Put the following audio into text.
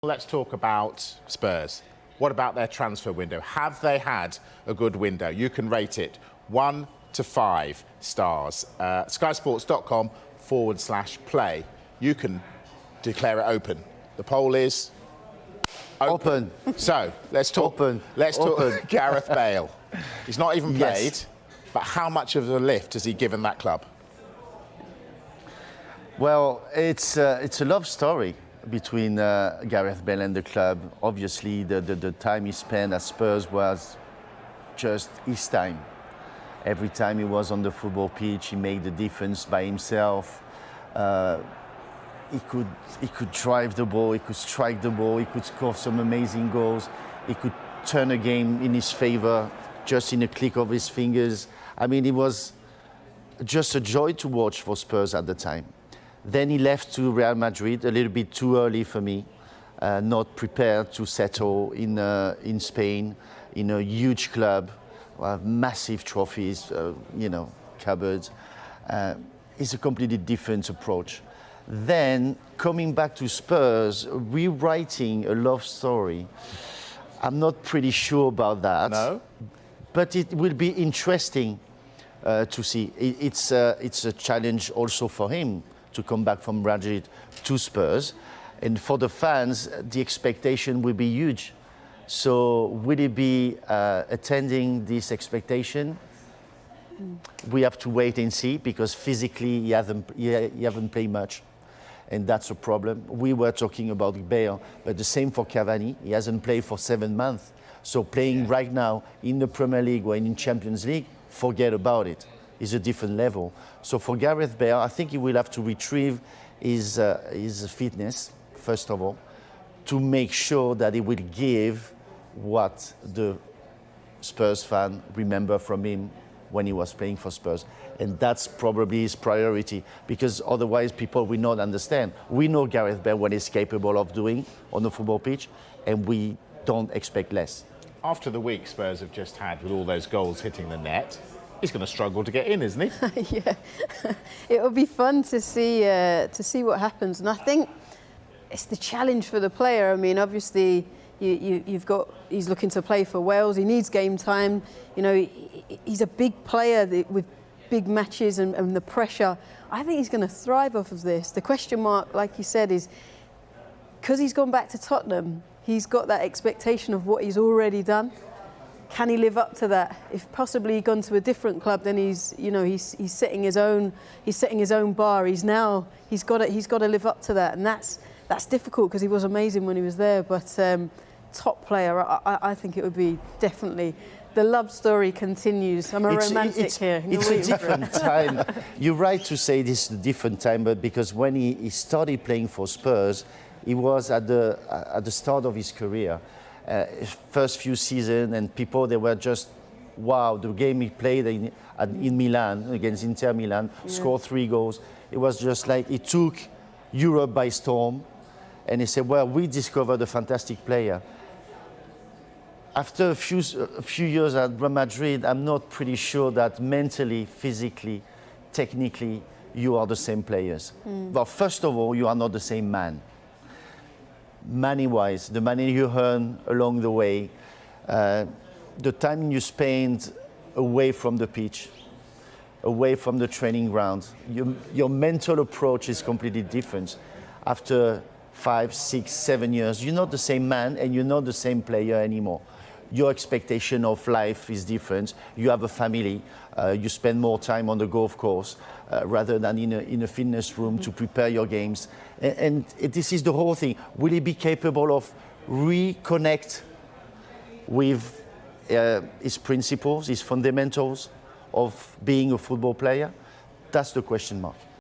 Let's talk about Spurs. What about their transfer window? Have they had a good window? You can rate it 1 to 5 stars. skysports.com/play. You can declare it open. The poll is open. So let's talk. Let's talk Gareth Bale. He's not even played, but how much of a lift has he given that club? Well, it's a love story between Gareth Bale and the club. Obviously, the time he spent at Spurs was just his time. Every time he was on the football pitch, he made the difference by himself. He could drive the ball, he could strike the ball, he could score some amazing goals. He could turn a game in his favour just in a click of his fingers. I mean, it was just a joy to watch for Spurs at the time. Then he left to Real Madrid a little bit too early for me, not prepared to settle in Spain, in a huge club, massive trophies, cupboards. It's a completely different approach. Then coming back to Spurs, rewriting a love story, I'm not pretty sure about that. No? But it will be interesting to see. It's a challenge also for him to come back from Madrid to Spurs. And for the fans, the expectation will be huge. So will he be attending this expectation? We have to wait and see, because physically he hasn't played much. And that's a problem. We were talking about Bale, but the same for Cavani. He hasn't played for 7 months. So playing right now in the Premier League or in Champions League, forget about it. It's a different level. So for Gareth Bale, I think he will have to retrieve his fitness, first of all, to make sure that he will give what the Spurs fan remember from him when he was playing for Spurs. And that's probably his priority, because otherwise people will not understand. We know Gareth Bale what he's capable of doing on the football pitch, and we don't expect less. After the week Spurs have just had with all those goals hitting the net, he's going to struggle to get in, isn't he? Yeah, it will be fun to see what happens. And I think it's the challenge for the player. I mean, obviously, he's looking to play for Wales. He needs game time. You know, he's a big player with big matches and the pressure. I think he's going to thrive off of this. The question mark, like you said, is because he's gone back to Tottenham, he's got that expectation of what he's already done. Can he live up to that? If possibly gone to a different club, then he's setting his own bar. He's got to live up to that, and that's difficult because he was amazing when he was there. But top player, I think it would be definitely. The love story continues. I'm a romantic here. It's a different time. You're right to say this is a different time, but because when he started playing for Spurs, he was at the start of his career. First few seasons, and people, they were just, wow, the game he played in Milan, against Inter Milan, scored 3 goals. It was just like, he took Europe by storm, and he said, well, we discovered a fantastic player. After a few years at Real Madrid, I'm not pretty sure that mentally, physically, technically, you are the same players. But first of all, you are not the same man. Money-wise, the money you earn along the way, the time you spend away from the pitch, away from the training ground, your mental approach is completely different. After 5, 6, 7 years, you're not the same man and you're not the same player anymore. Your expectation of life is different. You have a family. You spend more time on the golf course rather than in a fitness room to prepare your games. And this is the whole thing. Will he be capable of reconnect with his principles, his fundamentals of being a football player? That's the question mark.